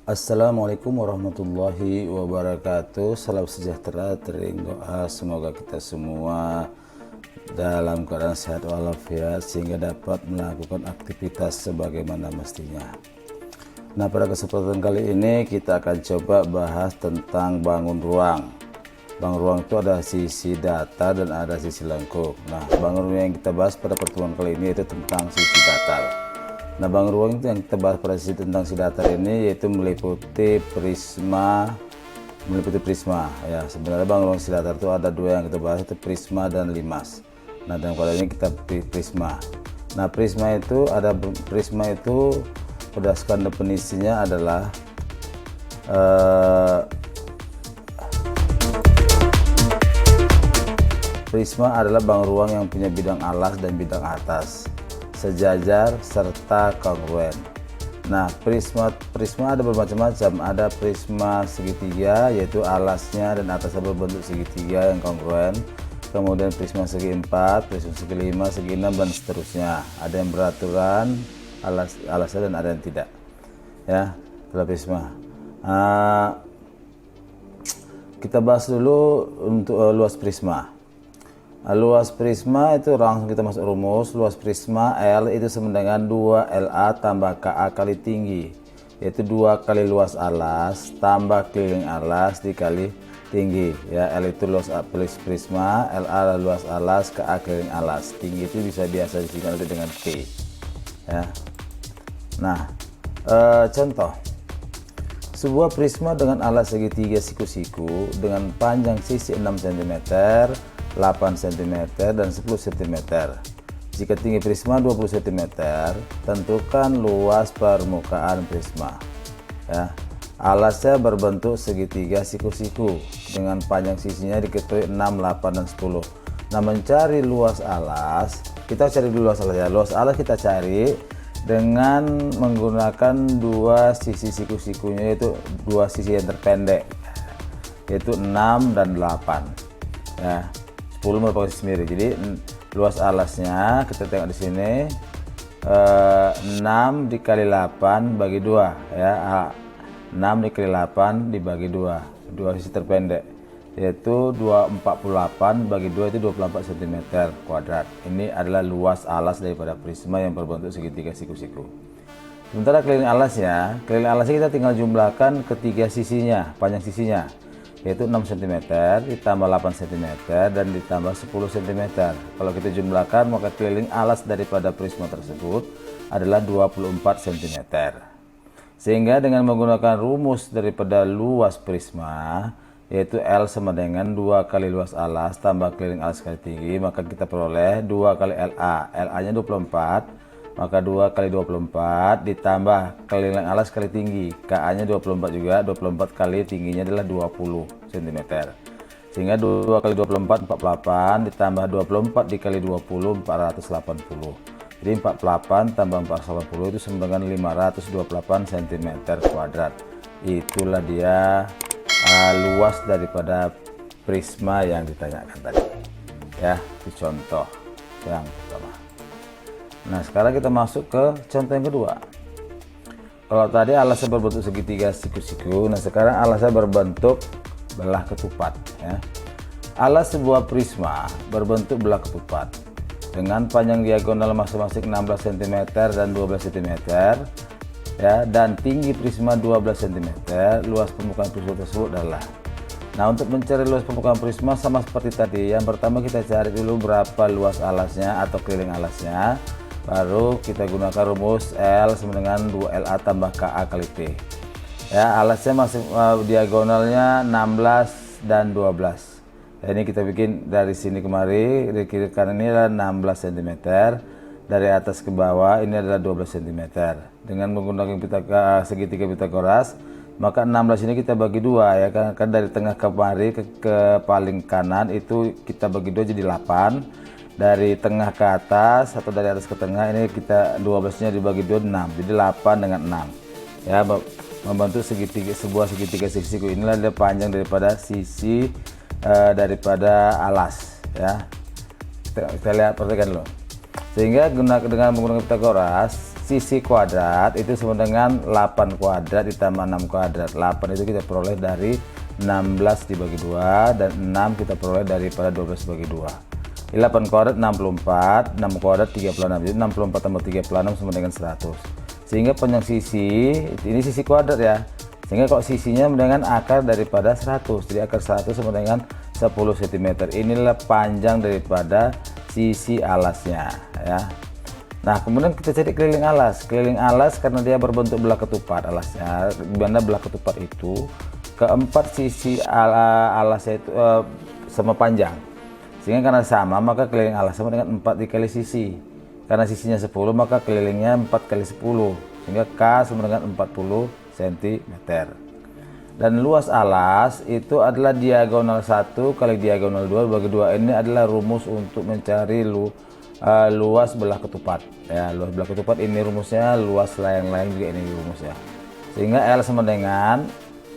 Assalamualaikum warahmatullahi wabarakatuh. Salam sejahtera, tering doa semoga kita semua dalam keadaan sehat walafiat sehingga dapat melakukan aktivitas sebagaimana mestinya. Nah, pada kesempatan kali ini kita akan coba bahas tentang bangun ruang. Bangun ruang itu ada sisi datar dan ada sisi lengkung. Nah, bangun ruang yang kita bahas pada pertemuan kali ini yaitu tentang sisi datar. Nah, bangun ruang itu yang kita bahas pada sisi tentang sisi datar ini yaitu meliputi prisma ya. Sebenarnya bangun ruang sisi datar itu ada dua yang kita bahas, itu prisma dan limas. Nah, dalam kali ini kita prisma. Nah, prisma itu berdasarkan definisinya adalah prisma adalah bangun ruang yang punya bidang alas dan bidang atas sejajar serta kongruen. Nah, prisma ada bermacam-macam. Ada prisma segitiga, yaitu alasnya dan atasnya berbentuk segitiga yang kongruen. Kemudian prisma segi 4, prisma segi 5, segi 6 dan seterusnya. Ada yang beraturan alasnya dan ada yang tidak. Ya, itulah prisma. Kita bahas dulu untuk luas prisma. Luas prisma itu langsung kita masuk rumus. Luas prisma L itu sama dengan 2LA tambah KA kali tinggi, yaitu 2 kali luas alas tambah keliling alas dikali tinggi. Ya, L itu luas prisma, LA luas alas, KA keliling alas. Tinggi itu bisa biasa disingkat dengan P. Ya. Nah, contoh sebuah prisma dengan alas segitiga siku-siku dengan panjang sisi 6 cm, 8 cm dan 10 cm. Jika tinggi prisma 20 cm, tentukan luas permukaan prisma. Ya. Alasnya berbentuk segitiga siku-siku dengan panjang sisinya diketahui 6, 8 dan 10. Nah, mencari luas alas, kita cari dulu luas alas ya. Luas alas kita cari dengan menggunakan dua sisi siku-sikunya, yaitu dua sisi yang terpendek, yaitu 6 dan 8. Ya. 10 merupakan sisi miring. Jadi luas alasnya kita tengok di sini 6 dikali 8 bagi 2 ya. 6 dikali 8 dibagi 2, dua sisi terpendek, yaitu 248 bagi 2 itu 24 cm kuadrat. Ini adalah luas alas daripada prisma yang berbentuk segitiga siku-siku. Sementara keliling alasnya kita tinggal jumlahkan ketiga sisinya, panjang sisinya, yaitu 6 cm ditambah 8 cm dan ditambah 10 cm. Kalau kita jumlahkan, maka keliling alas daripada prisma tersebut adalah 24 cm. Sehingga dengan menggunakan rumus daripada luas prisma, yaitu L sama dengan 2 kali luas alas tambah keliling alas kali tinggi, maka kita peroleh 2 kali LA. LA nya 24, maka 2 kali 24 ditambah keliling alas kali tinggi, KA nya 24 juga, 24 kali tingginya adalah 20 cm. Sehingga 2 kali 24 48 ditambah 24 dikali 20 480. Jadi 48 tambah 480 itu sama dengan 528 cm kuadrat. Itulah dia luas daripada prisma yang ditanyakan tadi. Ya, itu contoh yang pertama. Nah, sekarang kita masuk ke contoh yang kedua. Kalau tadi alasnya berbentuk segitiga siku-siku, nah sekarang alasnya berbentuk belah ketupat. Ya. Alas sebuah prisma berbentuk belah ketupat dengan panjang diagonal masing-masing 16 cm dan 12 cm, ya, dan tinggi prisma 12 cm. Luas permukaan prisma tersebut adalah. Nah, untuk mencari luas permukaan prisma sama seperti tadi. Yang pertama kita cari dulu berapa luas alasnya atau keliling alasnya. Baru kita gunakan rumus L sama dengan 2LA tambah KA kali T. Ya, alasnya masih diagonalnya 16 dan 12. Ya, ini kita bikin dari sini kemari, dari kiri kanan ini adalah 16 cm. Dari atas ke bawah ini adalah 12 cm. Dengan menggunakan segitiga Pitagoras, maka 16 ini kita bagi 2 ya kan, dari tengah kemari ke paling kanan itu kita bagi 2 jadi 8. Dari tengah ke atas atau dari atas ke tengah ini kita 12-nya dibagi 2 6. Jadi 8 dengan 6. Ya, membentuk sebuah segitiga sisiku. Inilah dia panjang daripada sisi daripada alas ya. Kita lihat, perhatikan dulu. Sehingga dengan menggunakan Pitagoras, sisi kuadrat itu sama dengan 8 kuadrat ditambah 6 kuadrat. 8 itu kita peroleh dari 16 dibagi 2 dan 6 kita peroleh daripada 12 dibagi 2. 8 kuadrat 64, 6 kuadrat 36. Jadi 64 tambah 36 sama dengan 100. Sehingga panjang sisi, ini sisi kuadrat ya. Sehingga kalau sisinya dengan akar daripada 100. Jadi akar 100 sama dengan 10 cm. Inilah panjang daripada sisi alasnya ya. Nah, kemudian kita cari keliling alas. Keliling alas karena dia berbentuk belah ketupat alasnya. Di mana belah ketupat itu keempat sisi alasnya itu sama panjang. Sehingga karena sama maka keliling alas sama dengan 4 dikali sisi. Karena sisinya 10 maka kelilingnya 4 kali 10. Sehingga K sama dengan 40 cm. Dan luas alas itu adalah diagonal 1 kali diagonal 2 bagi 2. Ini adalah rumus untuk mencari luas belah ketupat ya. Luas belah ketupat ini rumusnya, luas layang-layang juga ini rumusnya. Sehingga L sama dengan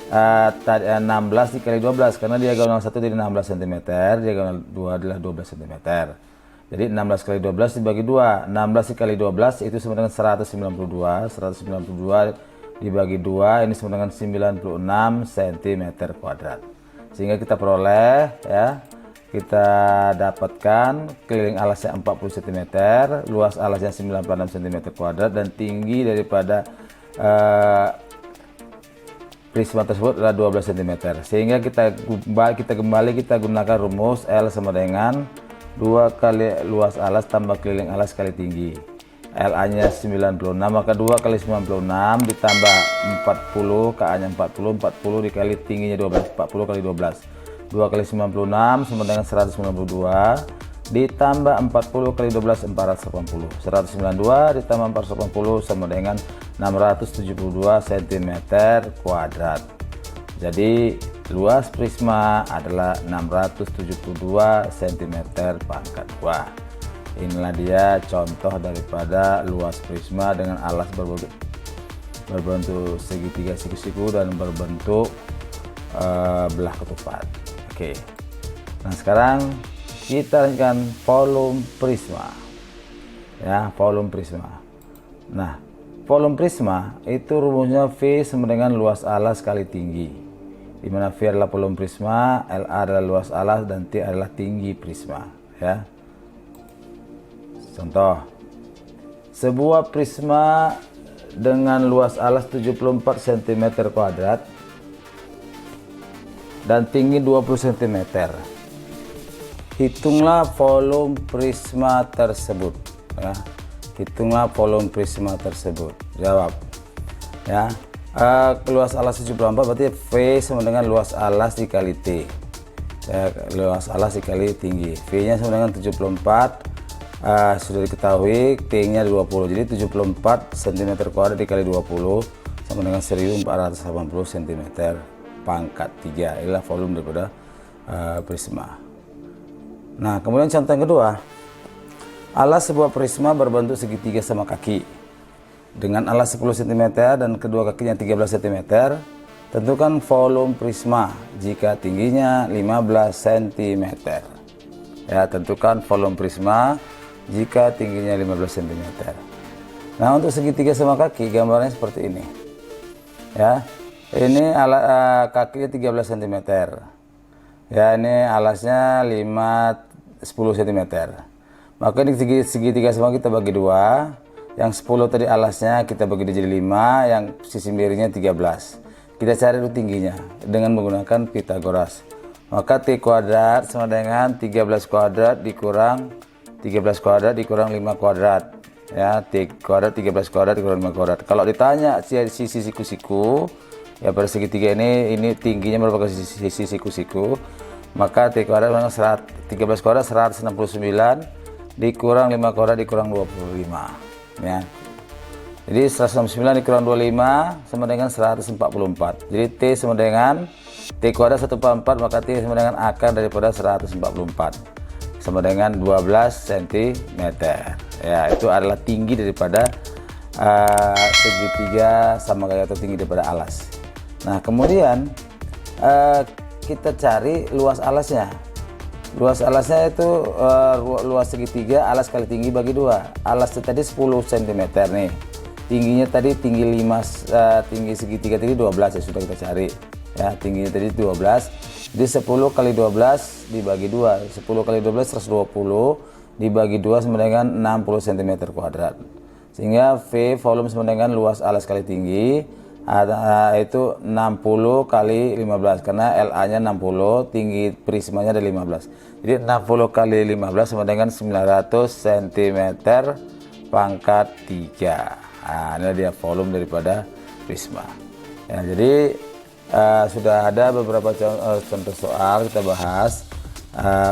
16 dikali 12 karena diagonal 1 jadi 16 cm, diagonal 2 adalah 12 cm. Jadi 16 kali 12 dibagi 2. 16 dikali 12 itu sama dengan 192. 192 dibagi 2 ini sama dengan 96 cm kuadrat. Sehingga kita peroleh ya, kita dapatkan keliling alasnya 40 cm, luas alasnya 96 cm kuadrat dan tinggi daripada prisma tersebut adalah 12 cm. Sehingga kita kembali gunakan rumus L sama dengan 2 kali luas alas tambah keliling alas kali tinggi. LA nya 96 maka 2 kali 96 ditambah 40, KA nya 40 dikali tingginya 12, 40 kali 12. 2 kali 96 sama dengan 192 ditambah 40 kali 12 480. 192 ditambah 480 sama dengan 672 cm kuadrat. Jadi luas prisma adalah 672 cm pangkat 2. Inilah dia contoh daripada luas prisma dengan alas berbentuk segitiga siku-siku dan berbentuk belah ketupat. Oke. Nah, sekarang kita lanjutkan volume prisma. Ya, volume prisma. Nah, volume prisma itu rumusnya V sama dengan luas alas kali tinggi. Di mana V adalah volume prisma, LA adalah luas alas dan T adalah tinggi prisma, ya. Contoh, sebuah prisma dengan luas alas 74 cm kuadrat dan tinggi 20 cm. Hitunglah volume prisma tersebut ya. Hitunglah volume prisma tersebut. Jawab ya. Luas alas 74 berarti V sama dengan luas alas dikali T ya, luas alas dikali tinggi. V nya sama dengan 74, sudah diketahui, T nya 20, jadi 74 cm kuadrat dikali 20 sama dengan 1480 cm pangkat 3. Inilah volume daripada prisma. Nah, kemudian contoh yang kedua, alas sebuah prisma berbentuk segitiga sama kaki dengan alas 10 cm dan kedua kakinya 13 cm. Tentukan volume prisma jika tingginya 15 cm. Ya, tentukan volume prisma jika tingginya 15 cm. Nah, untuk segitiga sama kaki gambarnya seperti ini. Ya. Ini kakinya 13 cm. Ya, ini alasnya 10 cm. Maka ini segitiga sama kita bagi 2. Yang 10 tadi alasnya kita bagi jadi 5, yang sisi miringnya 13. Kita cari dulu tingginya dengan menggunakan Pythagoras. Maka T kuadrat sama dengan 13 kuadrat dikurang 5 kuadrat. Ya, T kuadrat 13 kuadrat dikurang 5 kuadrat. Kalau ditanya sisi siku-siku, ya pada segitiga ini tingginya berapa ke sisi siku-siku, maka T kuadrat dengan 13 kuadrat 169 dikurang 5 kuadrat dikurang 25. Ya. Jadi 169 dikurang 25 sama dengan 144. Jadi T sama dengan T kuadrat 144, maka T sama dengan akar daripada 144 sama dengan 12 cm. Ya, itu adalah tinggi daripada segitiga sama kayak atau tinggi daripada alas. Nah, kemudian kita cari luas alasnya. Luas alasnya itu luas segitiga alas kali tinggi bagi 2. Alasnya tadi 10 cm nih. tingginya tadi tinggi tinggi segitiga tadi 12 ya, sudah kita cari ya, tingginya tadi 12. Jadi 10 kali 12 dibagi 2, 10 kali 12 120 dibagi 2 sama dengan 60 cm kuadrat. Sehingga V volume sama dengan luas alas kali tinggi itu 60 kali 15, karena LA nya 60, tinggi prismanya ada 15. Jadi 60 kali 15 sama dengan 900 cm pangkat 3. Nah, ini dia volume daripada prisma. Ya, jadi sudah ada beberapa contoh soal kita bahas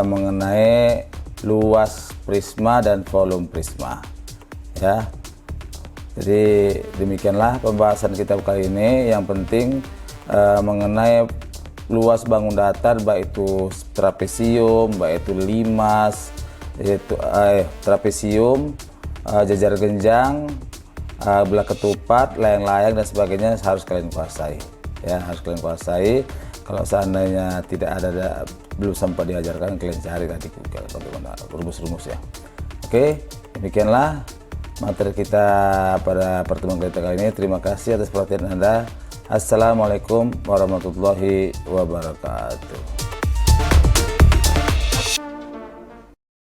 mengenai luas prisma dan volume prisma. Ya. Jadi demikianlah pembahasan kita kali ini. Yang penting mengenai luas bangun datar, baik itu trapesium, baik itu limas, yaitu trapesium, jajar genjang, belah ketupat, layang-layang dan sebagainya harus kalian kuasai. Ya, harus kalian kuasai. Kalau seandainya tidak ada belum sempat diajarkan, kalian cari tadi bagaimana rumus-rumusnya. Oke, demikianlah materi kita pada pertemuan kita kali ini. Terima kasih atas perhatian Anda. Assalamualaikum warahmatullahi wabarakatuh.